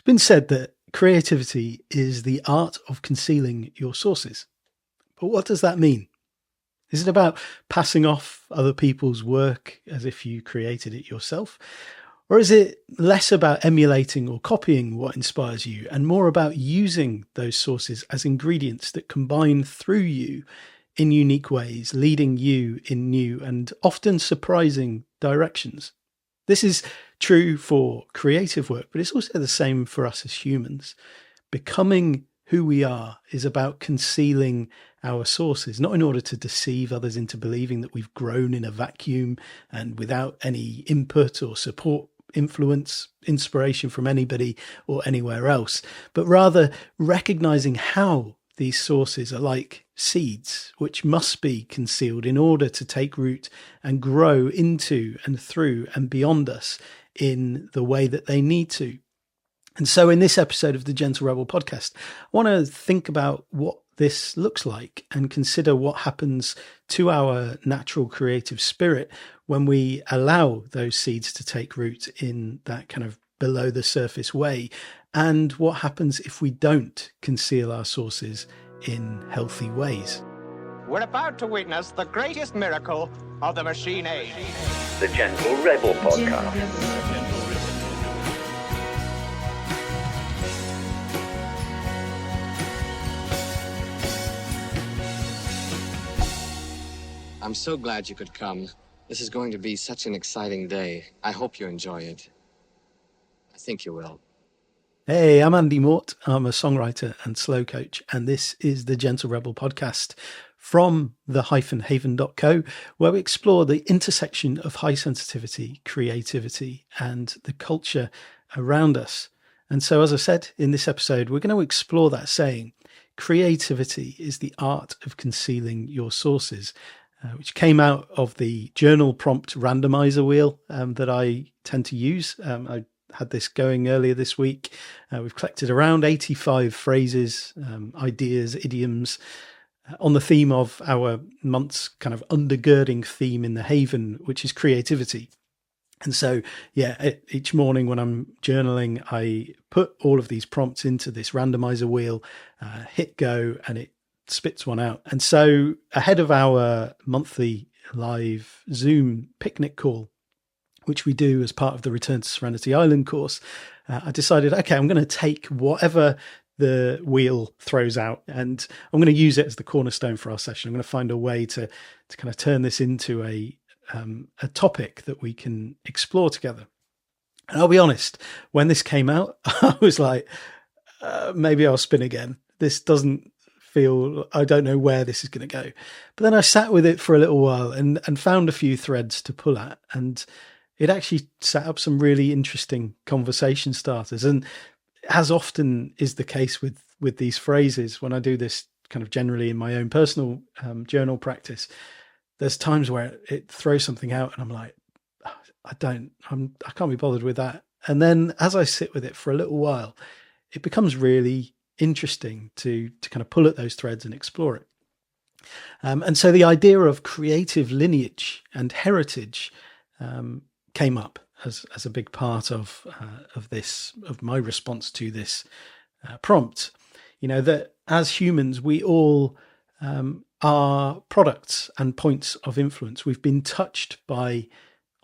It's been said that creativity is the art of concealing your sources. But what does that mean? Is it about passing off other people's work as if you created it yourself? Or is it less about emulating or copying what inspires you and more about using those sources as ingredients that combine through you in unique ways, leading you in new and often surprising directions? This is true for creative work, but it's also the same for us as humans. Becoming who we are is about concealing our sources, not in order to deceive others into believing that we've grown in a vacuum and without any input or support, influence, inspiration from anybody or anywhere else, but rather recognizing how these sources are like seeds, which must be concealed in order to take root and grow into and through and beyond us in the way that they need to. And so in this episode of the Gentle Rebel podcast, I want to think about what this looks like and consider what happens to our natural creative spirit when we allow those seeds to take root in that kind of below the surface way, and what happens if we don't conceal our sources in healthy ways. We're about to witness the greatest miracle of the machine age. The Gentle Rebel podcast. I'm so glad you could come. This is going to be such an exciting day. I hope you enjoy it. I think you will. Hey, I'm Andy Mort. I'm a songwriter and slow coach, and this is the Gentle Rebel podcast from the-haven.co, where we explore the intersection of high sensitivity, creativity, and the culture around us. And so, as I said in this episode, we're going to explore that saying, creativity is the art of concealing your sources, which came out of the journal prompt randomiser wheel that I tend to use. I had this going earlier this week. We've collected around 85 phrases, ideas, idioms on the theme of our month's kind of undergirding theme in the Haven, which is creativity. And so, each morning when I'm journaling, I put all of these prompts into this randomizer wheel, hit go, and it spits one out. And so ahead of our monthly live Zoom picnic call, which we do as part of the Return to Serenity Island course, I decided, okay, I'm going to take whatever the wheel throws out and I'm going to use it as the cornerstone for our session. I'm going to find a way to kind of turn this into a topic that we can explore together. And I'll be honest, when this came out, I was like, maybe I'll spin again. This doesn't feel, I don't know where this is going to go. But then I sat with it for a little while and found a few threads to pull at, and it actually set up some really interesting conversation starters. And as often is the case with these phrases, when I do this kind of generally in my own personal journal practice, there's times where it throws something out and I'm like, I can't be bothered with that. And then as I sit with it for a little while, it becomes really interesting to kind of pull at those threads and explore it. And so the idea of creative lineage and heritage came up as a big part of my response to this prompt. You know, that as humans, we all are products and points of influence. We've been touched by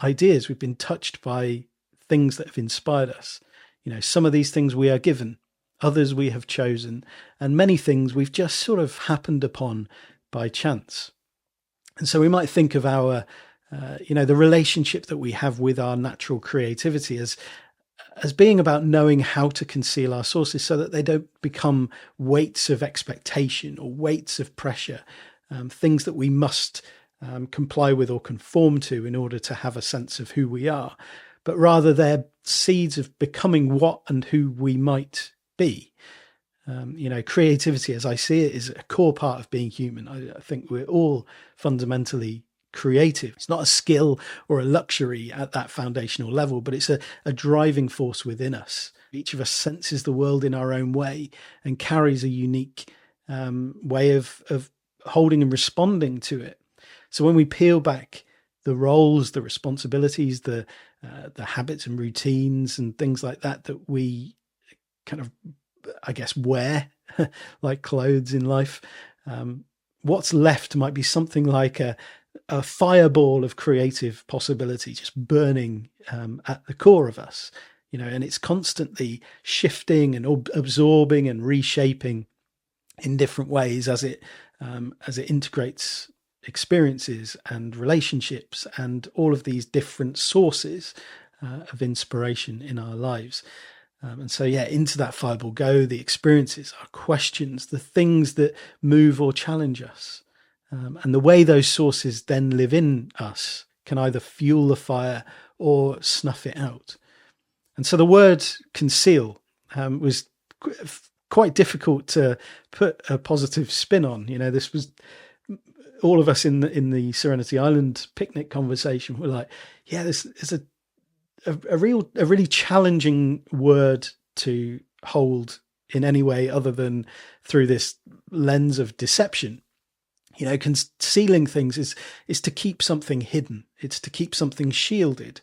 ideas. We've been touched by things that have inspired us. You know, some of these things we are given, others we have chosen, and many things we've just sort of happened upon by chance. And so we might think of our, the relationship that we have with our natural creativity as being about knowing how to conceal our sources so that they don't become weights of expectation or weights of pressure, things that we must comply with or conform to in order to have a sense of who we are, but rather they're seeds of becoming what and who we might be. Creativity, as I see it, is a core part of being human. I think we're all fundamentally creative. It's not a skill or a luxury at that foundational level, but it's a driving force within us. Each of us senses the world in our own way and carries a unique way of holding and responding to it. So when we peel back the roles, the responsibilities, the habits and routines and things like that we kind of, I guess, wear, like clothes in life. What's left might be something like a fireball of creative possibility just burning at the core of us, and it's constantly shifting and absorbing and reshaping in different ways as it integrates experiences and relationships and all of these different sources of inspiration in our lives. And so, into that fireball go the experiences, our questions, the things that move or challenge us. And the way those sources then live in us can either fuel the fire or snuff it out. And so the word conceal was quite difficult to put a positive spin on. This was all of us in the Serenity Island Picnic conversation were like, this is a really challenging word to hold in any way other than through this lens of deception. Concealing things is to keep something hidden. It's to keep something shielded.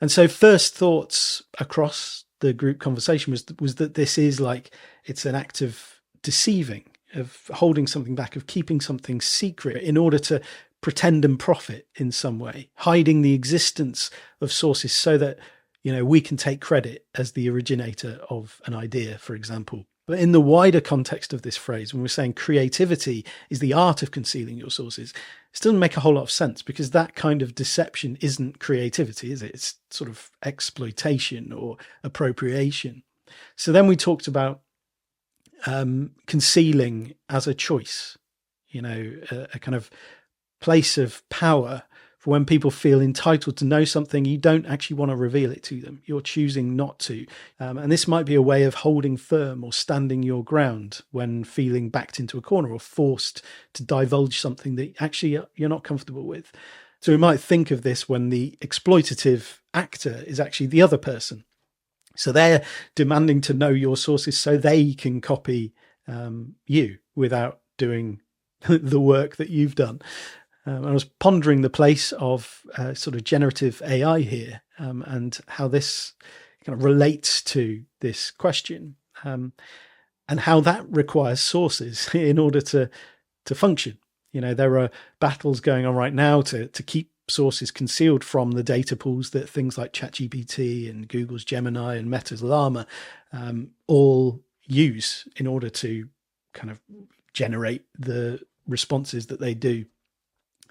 And so first thoughts across the group conversation was that this is like, it's an act of deceiving, of holding something back, of keeping something secret in order to pretend and profit in some way, hiding the existence of sources so that, we can take credit as the originator of an idea, for example. But in the wider context of this phrase, when we're saying creativity is the art of concealing your sources, it doesn't make a whole lot of sense, because that kind of deception isn't creativity, is it? It's sort of exploitation or appropriation. So then we talked about concealing as a choice, a kind of place of power for when people feel entitled to know something. You don't actually want to reveal it to them. You're choosing not to. And this might be a way of holding firm or standing your ground when feeling backed into a corner or forced to divulge something that actually you're not comfortable with. So we might think of this when the exploitative actor is actually the other person. So they're demanding to know your sources so they can copy you without doing the work that you've done. I was pondering the place of sort of generative AI here and how this kind of relates to this question and how that requires sources in order to function. There are battles going on right now to keep sources concealed from the data pools that things like ChatGPT and Google's Gemini and Meta's Llama all use in order to kind of generate the responses that they do.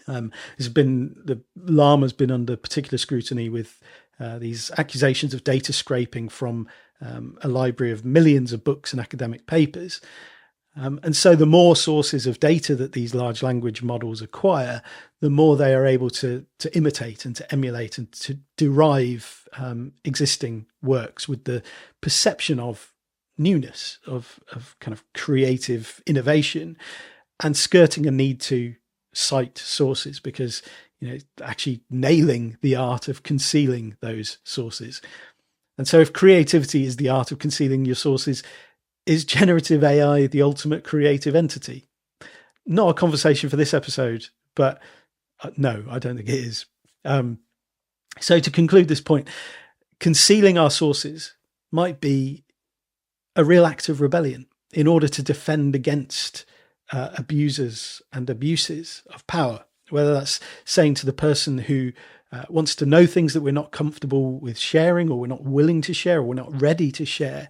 The Llama's been under particular scrutiny with these accusations of data scraping from a library of millions of books and academic papers. And so the more sources of data that these large language models acquire, the more they are able to imitate and to emulate and to derive existing works with the perception of newness, of kind of creative innovation, and skirting a need to cite sources, because actually nailing the art of concealing those sources. And so if creativity is the art of concealing your sources, is generative AI the ultimate creative entity? Not a conversation for this episode, but no, I don't think it is. So to conclude this point, concealing our sources might be a real act of rebellion in order to defend against abusers and abuses of power, whether that's saying to the person who wants to know things that we're not comfortable with sharing, or we're not willing to share, or we're not ready to share.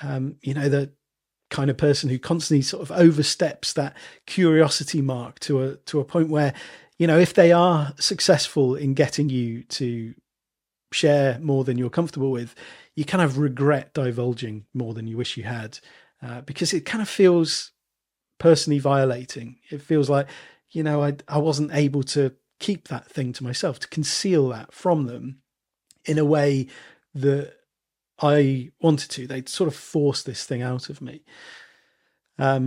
The kind of person who constantly sort of oversteps that curiosity mark to a point where, if they are successful in getting you to share more than you're comfortable with, you kind of regret divulging more than you wish you had, because it kind of feels personally violating. It feels like, I wasn't able to keep that thing to myself, to conceal that from them in a way that I wanted to. They'd sort of force this thing out of me. A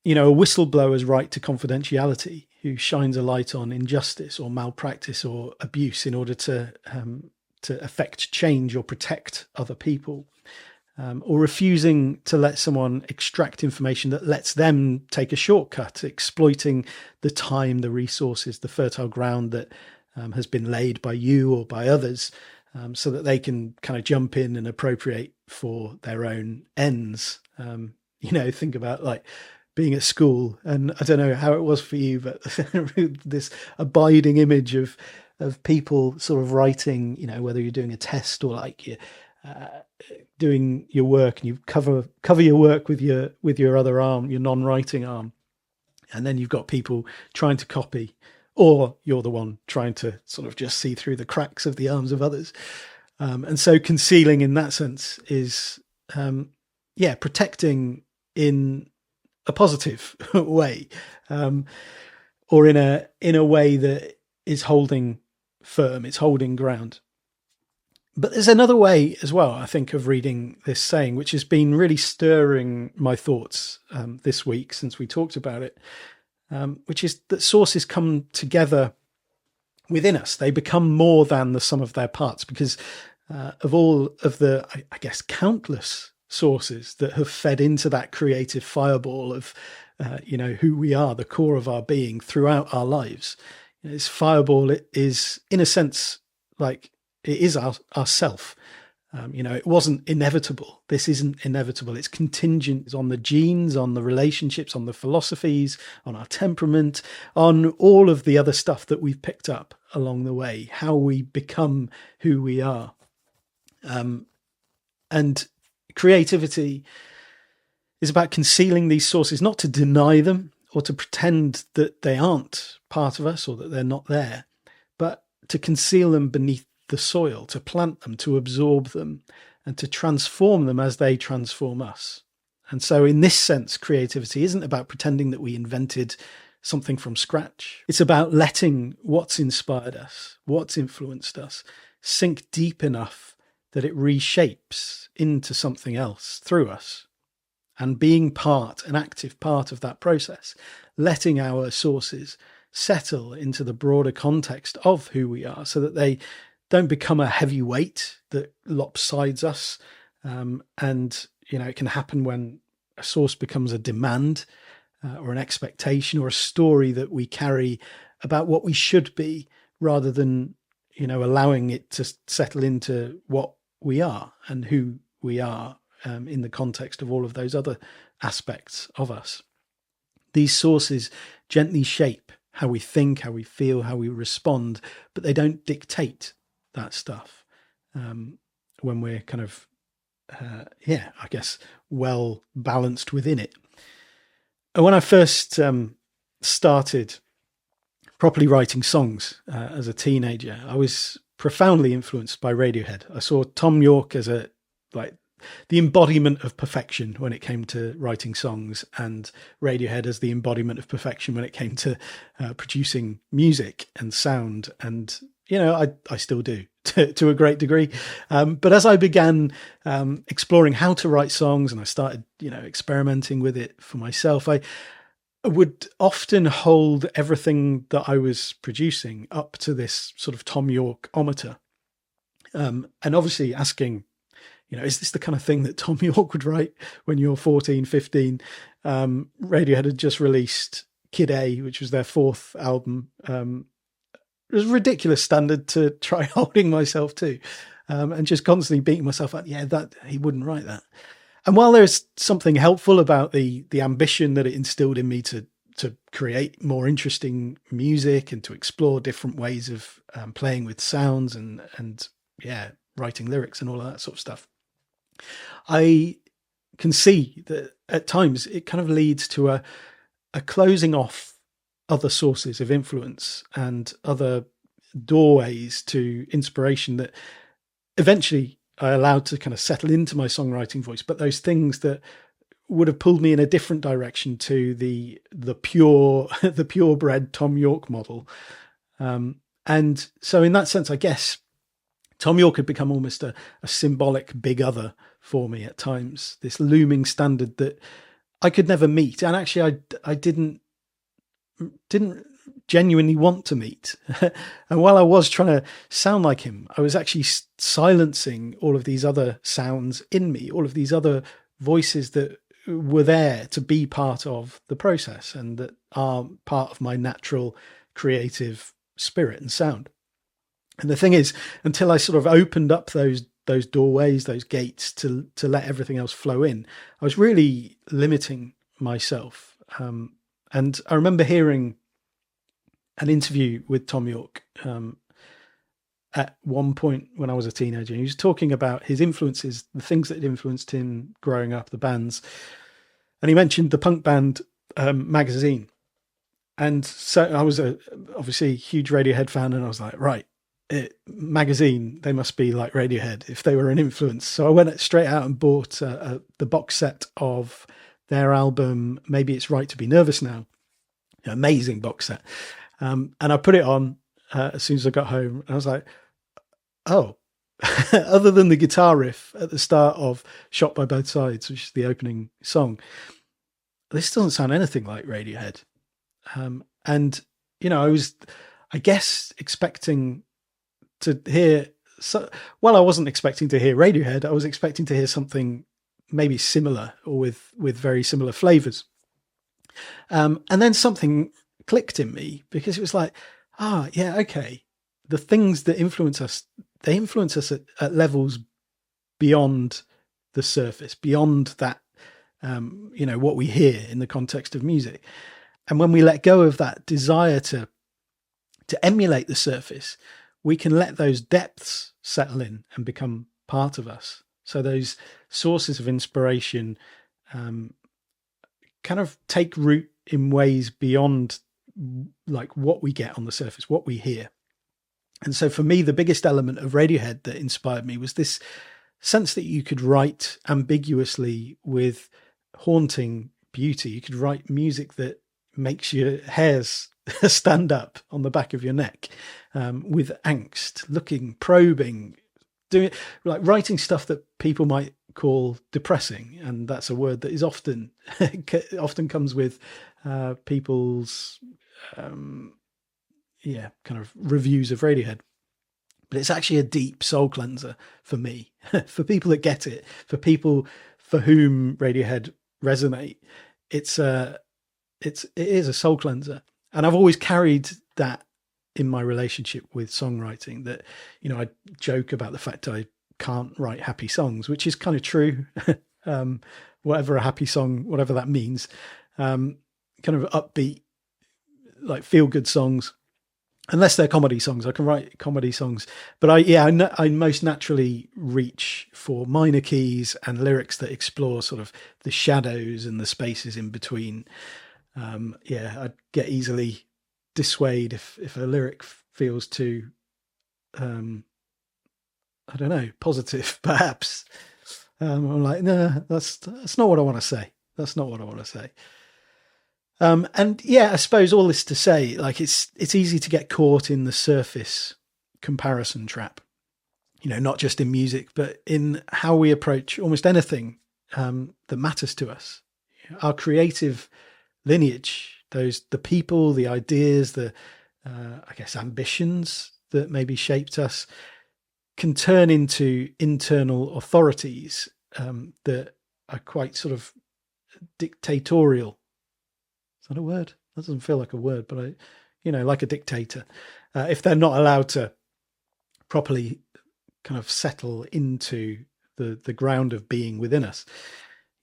whistleblower's right to confidentiality, who shines a light on injustice or malpractice or abuse in order to affect change or protect other people, or refusing to let someone extract information that lets them take a shortcut, exploiting the time, the resources, the fertile ground that has been laid by you or by others, so that they can kind of jump in and appropriate for their own ends. Think about like being at school, and I don't know how it was for you, but this abiding image of people sort of writing, whether you're doing a test or like you're doing your work, and you cover your work with your other arm, your non-writing arm, and then you've got people trying to copy, or you're the one trying to sort of just see through the cracks of the arms of others. And so concealing in that sense is, protecting in a positive way, or in a way that is holding firm, it's holding ground. But there's another way as well, I think, of reading this saying, which has been really stirring my thoughts this week since we talked about it, which is that sources come together within us. They become more than the sum of their parts, because of all of the, I guess, countless sources that have fed into that creative fireball of, who we are, the core of our being throughout our lives. This fireball is, in a sense, like it is our self. It wasn't inevitable. This isn't inevitable. It's contingent. It's on the genes, on the relationships, on the philosophies, on our temperament, on all of the other stuff that we've picked up along the way, how we become who we are. And creativity is about concealing these sources, not to deny them or to pretend that they aren't part of us or that they're not there, but to conceal them beneath the soil, to plant them, to absorb them, and to transform them as they transform us. And so in this sense, creativity isn't about pretending that we invented something from scratch. It's about letting what's inspired us, what's influenced us, sink deep enough that it reshapes into something else through us, and being an active part of that process, letting our sources settle into the broader context of who we are, so that they don't become a heavy weight that lopsides us. It can happen when a source becomes a demand or an expectation or a story that we carry about what we should be, rather than, allowing it to settle into what we are and who we are in the context of all of those other aspects of us. These sources gently shape how we think, how we feel, how we respond, but they don't dictate that stuff when we're kind of, well balanced within it. And when I first started properly writing songs as a teenager, I was profoundly influenced by Radiohead. I saw Tom York as the embodiment of perfection when it came to writing songs, and Radiohead as the embodiment of perfection when it came to producing music and sound. And, I still do to a great degree. But as I began exploring how to write songs, and I started, experimenting with it for myself, I would often hold everything that I was producing up to this sort of Tom York-ometer. And obviously asking, is this the kind of thing that Tom York would write when you're 14, 15? Radiohead had just released Kid A, which was their fourth album. It was a ridiculous standard to try holding myself to, and just constantly beating myself up. Yeah, that he wouldn't write that. And while there's something helpful about the ambition that it instilled in me to create more interesting music and to explore different ways of playing with sounds and writing lyrics and all of that sort of stuff, I can see that at times it kind of leads to a closing off other sources of influence and other doorways to inspiration that eventually I allowed to kind of settle into my songwriting voice. But those things that would have pulled me in a different direction to the purebred Tom York model. And so in that sense, I guess Tom York had become almost a symbolic big other for me at times, this looming standard that I could never meet. And actually I didn't genuinely want to meet. And while I was trying to sound like him, I was actually silencing all of these other sounds in me, all of these other voices that were there to be part of the process and that are part of my natural creative spirit and sound. And the thing is, until I sort of opened up those those doorways, those gates to let everything else flow in. I was really limiting myself. And I remember hearing an interview with Tom York at one point when I was a teenager. He was talking about his influences, the things that had influenced him growing up, the bands. And he mentioned the punk band magazine. And so I was obviously a huge Radiohead fan, and I was like, right, magazine, they must be like Radiohead if they were an influence. So I went straight out and bought the box set of their album, Maybe It's Right to Be Nervous Now. Amazing box set. And I put it on as soon as I got home, and I was like, oh, other than the guitar riff at the start of Shot by Both Sides, which is the opening song, this doesn't sound anything like Radiohead. And, you know, I was, I guess, expecting to hear, I wasn't expecting to hear Radiohead. I was expecting to hear something maybe similar or with very similar flavors. And then something clicked in me, because it was like, yeah, okay. The things that influence us, they influence us at levels beyond the surface, beyond that, you know, what we hear in the context of music. And when we let go of that desire to emulate the surface, we can let those depths settle in and become part of us. So those sources of inspiration kind of take root in ways beyond like what we get on the surface, what we hear. And so for me, the biggest element of Radiohead that inspired me was this sense that you could write ambiguously with haunting beauty. You could write music that makes your hairs stand up on the back of your neck, with angst, looking, probing, doing like writing stuff that people might call depressing. And that's a word that is often comes with people's kind of reviews of Radiohead. But it's actually a deep soul cleanser for me, for people that get it, for people for whom Radiohead resonate. It is a soul cleanser. And I've always carried that in my relationship with songwriting, that, you know, I joke about the fact I can't write happy songs, which is kind of true. Whatever a happy song, whatever that means, kind of upbeat, like feel good songs, unless they're comedy songs. I can write comedy songs, but I most naturally reach for minor keys and lyrics that explore sort of the shadows and the spaces in between. I'd get easily dissuade if a lyric feels too, I don't know, positive, perhaps. I'm like, no, that's not what I want to say. That's not what I want to say. And yeah, I suppose all this to say, like, it's easy to get caught in the surface comparison trap, you know, not just in music, but in how we approach almost anything that matters to us. Our creative lineage, the people, the ideas, the I guess ambitions that maybe shaped us, can turn into internal authorities that are quite sort of dictatorial. Is that a word? That doesn't feel like a word, but like a dictator. If they're not allowed to properly kind of settle into the ground of being within us,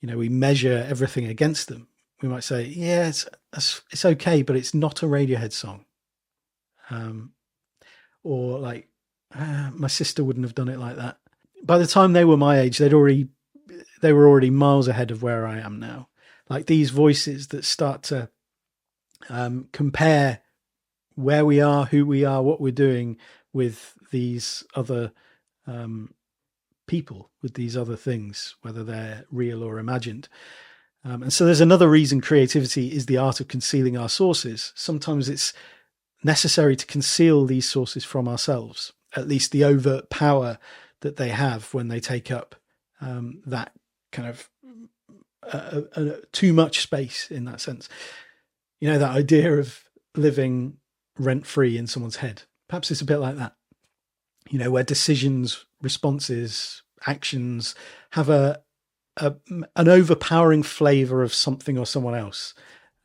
you know, we measure everything against them. We might say, yeah, it's okay, but it's not a Radiohead song. Or like, my sister wouldn't have done it like that. By the time they were my age, they were already miles ahead of where I am now. Like these voices that start to compare where we are, who we are, what we're doing with these other people, with these other things, whether they're real or imagined. And so there's another reason creativity is the art of concealing our sources. Sometimes it's necessary to conceal these sources from ourselves, at least the overt power that they have when they take up that kind of too much space in that sense. You know, that idea of living rent-free in someone's head. Perhaps it's a bit like that, you know, where decisions, responses, actions have an overpowering flavor of something or someone else.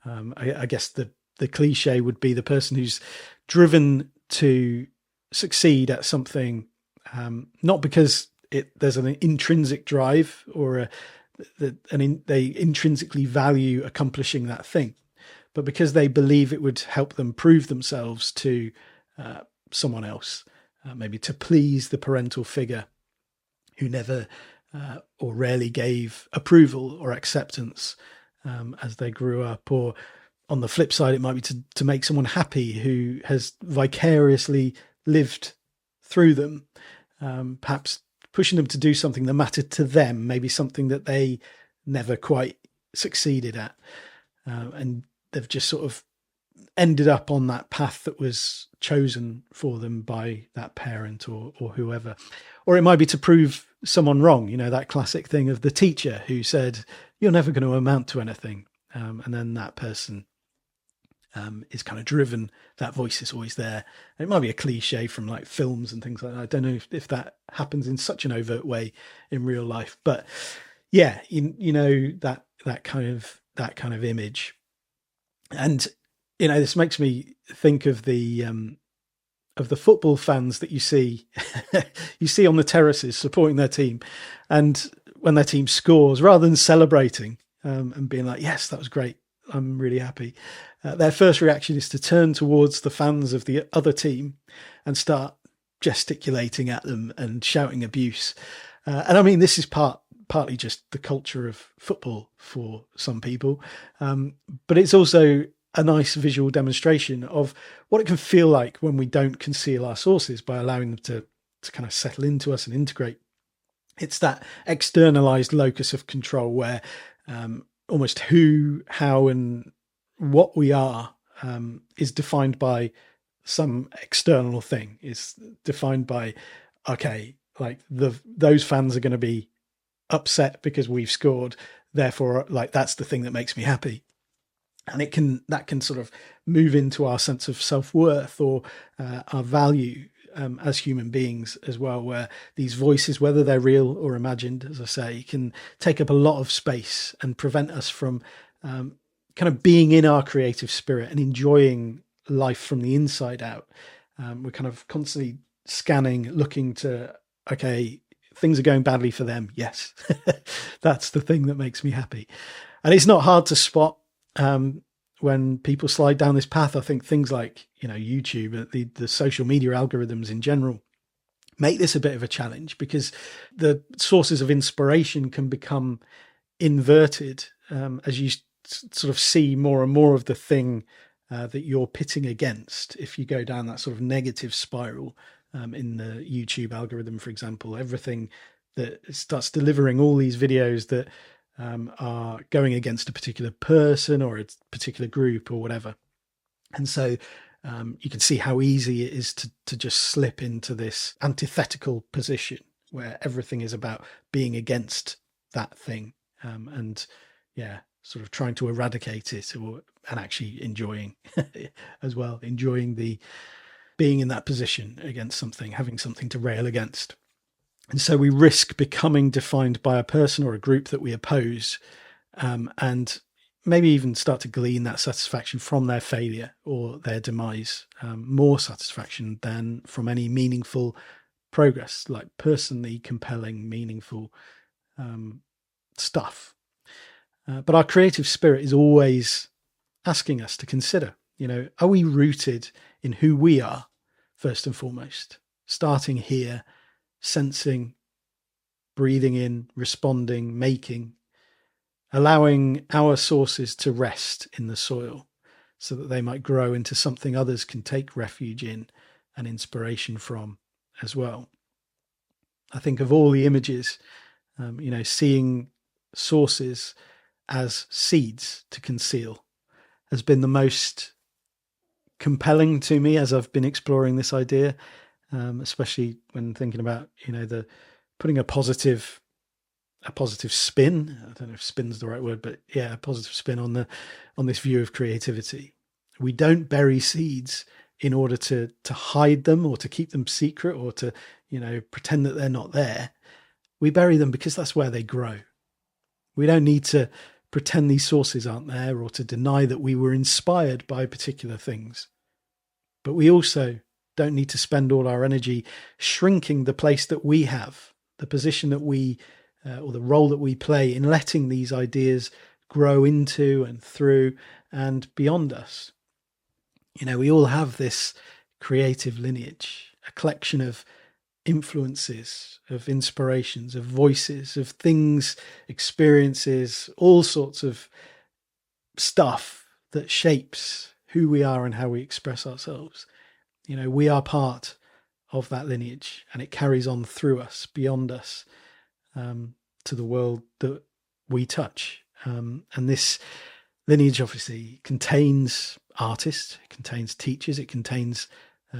I guess the cliche would be the person who's driven to succeed at something, not because there's an intrinsic drive or they intrinsically value accomplishing that thing. But because they believe it would help them prove themselves to someone else, maybe to please the parental figure who never or rarely gave approval or acceptance as they grew up, or on the flip side, it might be to make someone happy who has vicariously lived through them, perhaps pushing them to do something that mattered to them, maybe something that they never quite succeeded at. And they've just sort of ended up on that path that was chosen for them by that parent or whoever. Or it might be to prove someone wrong, that classic thing of the teacher who said, you're never going to amount to anything. And then that person is kind of driven, that voice is always there. And it might be a cliche from like films and things like that. I don't know if that happens in such an overt way in real life, but yeah, that kind of image. And this makes me think of the football fans that you see on the terraces supporting their team, and when their team scores, rather than celebrating and being like, yes, that was great, I'm really happy, their first reaction is to turn towards the fans of the other team and start gesticulating at them and shouting abuse. And I mean, this is partly just the culture of football for some people, but it's also a nice visual demonstration of what it can feel like when we don't conceal our sources by allowing them to kind of settle into us and integrate. It's that externalized locus of control where almost who, how, and what we are is defined by some external thing. Is defined by, okay, like those fans are going to be upset because we've scored, therefore like that's the thing that makes me happy. And that can sort of move into our sense of self-worth or our value as human beings as well, where these voices, whether they're real or imagined, as I say, can take up a lot of space and prevent us from kind of being in our creative spirit and enjoying life from the inside out. We're kind of constantly scanning, looking to, okay, things are going badly for them. Yes, that's the thing that makes me happy. And it's not hard to spot when people slide down this path. I think things like, YouTube, the social media algorithms in general make this a bit of a challenge, because the sources of inspiration can become inverted as you sort of see more and more of the thing that you're pitting against. If you go down that sort of negative spiral in the YouTube algorithm, for example, everything that starts delivering all these videos that are going against a particular person or a particular group or whatever. And so you can see how easy it is to just slip into this antithetical position where everything is about being against that thing and sort of trying to eradicate it and actually enjoying as well, enjoying the being in that position against something, having something to rail against. And so we risk becoming defined by a person or a group that we oppose, and maybe even start to glean that satisfaction from their failure or their demise, more satisfaction than from any meaningful progress, like personally compelling, meaningful stuff. But our creative spirit is always asking us to consider, are we rooted in who we are, first and foremost, starting here, sensing, breathing in, responding, making, allowing our sources to rest in the soil so that they might grow into something others can take refuge in and inspiration from as well. I think of all the images, seeing sources as seeds to conceal has been the most compelling to me as I've been exploring this idea. Especially when thinking about, the putting a positive spin. I don't know if spin's the right word, but yeah, a positive spin on this view of creativity. We don't bury seeds in order to hide them or to keep them secret or to, pretend that they're not there. We bury them because that's where they grow. We don't need to pretend these sources aren't there or to deny that we were inspired by particular things. But we also don't need to spend all our energy shrinking the place that we have the position that we, or the role that we play in letting these ideas grow into and through and beyond us. We all have this creative lineage, a collection of influences, of inspirations, of voices, of things, experiences, all sorts of stuff that shapes who we are and how we express ourselves. We are part of that lineage, and it carries on through us, beyond us, to the world that we touch. And this lineage obviously contains artists, it contains teachers, it contains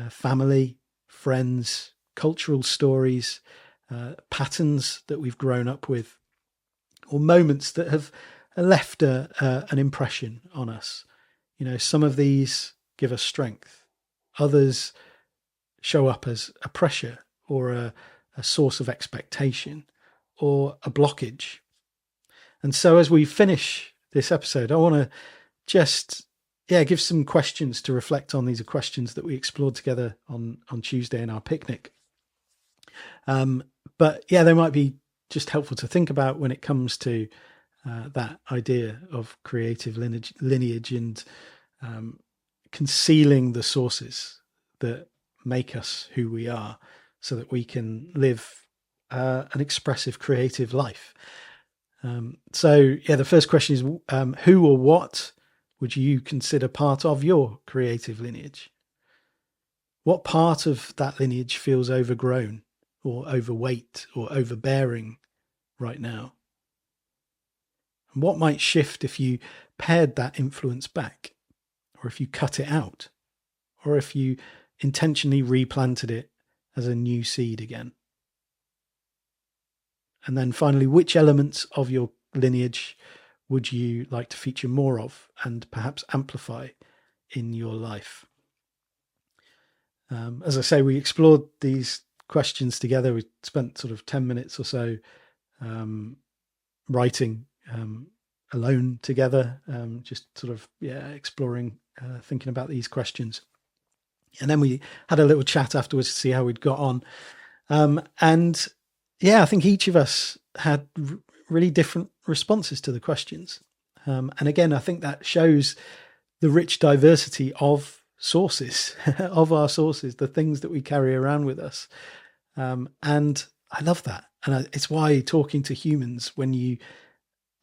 family, friends, cultural stories, patterns that we've grown up with, or moments that have left an impression on us. Some of these give us strength. Others show up as a pressure or a source of expectation or a blockage. And so as we finish this episode, I want to just give some questions to reflect on. These are questions that we explored together on Tuesday in our picnic. But they might be just helpful to think about when it comes to that idea of creative lineage and concealing the sources that make us who we are, so that we can live an expressive, creative life. The first question is, who or what would you consider part of your creative lineage? What part of that lineage feels overgrown or overweight or overbearing right now? And what might shift if you pared that influence back, or if you cut it out, or if you intentionally replanted it as a new seed again? And then finally, which elements of your lineage would you like to feature more of and perhaps amplify in your life? As I say, we explored these questions together. We spent sort of 10 minutes or so writing alone together, just sort of exploring, thinking about these questions. And then we had a little chat afterwards to see how we'd got on. I think each of us had really different responses to the questions. And again, I think that shows the rich diversity of sources, of our sources, the things that we carry around with us. And I love that. And it's why talking to humans, when you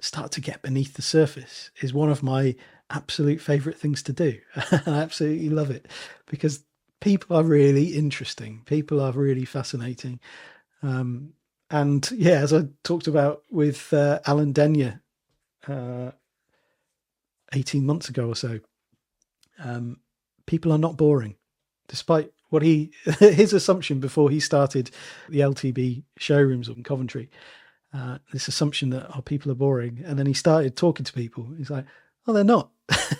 start to get beneath the surface, is one of my absolute favorite things to do. I absolutely love it, because people are really interesting. People are really fascinating. As I talked about with Alan Denyer 18 months ago or so, people are not boring, despite what his assumption before he started the LTB showrooms in Coventry. This assumption that people are boring, and then he started talking to people. He's like, "Oh, they're not.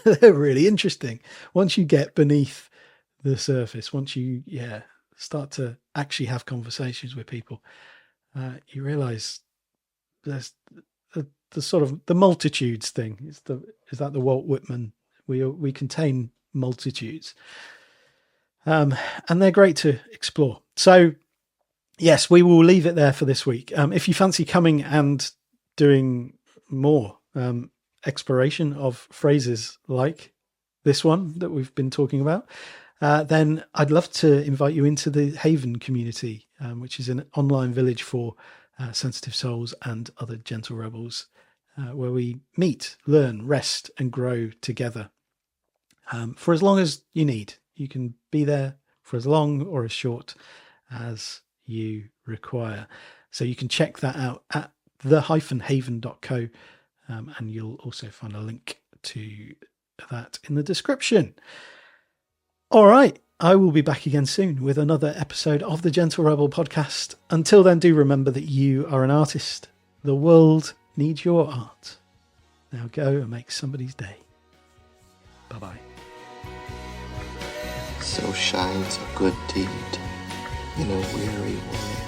They're really interesting." Once you get beneath the surface, once you start to actually have conversations with people, you realize there's the sort of the multitudes thing. Is that the Walt Whitman? We contain multitudes, and they're great to explore. So yes, we will leave it there for this week. If you fancy coming and doing more exploration of phrases like this one that we've been talking about, then I'd love to invite you into the Haven community, which is an online village for sensitive souls and other gentle rebels, where we meet, learn, rest and grow together for as long as you need. You can be there for as long or as short as you require. So you can check that out at the-haven.co, and you'll also find a link to that in the description. All right, I will be back again soon with another episode of the Gentle Rebel podcast. Until then, do remember that you are an artist. The world needs your art. Now go and make somebody's day. Bye-bye. So shines a good deed in a weary world.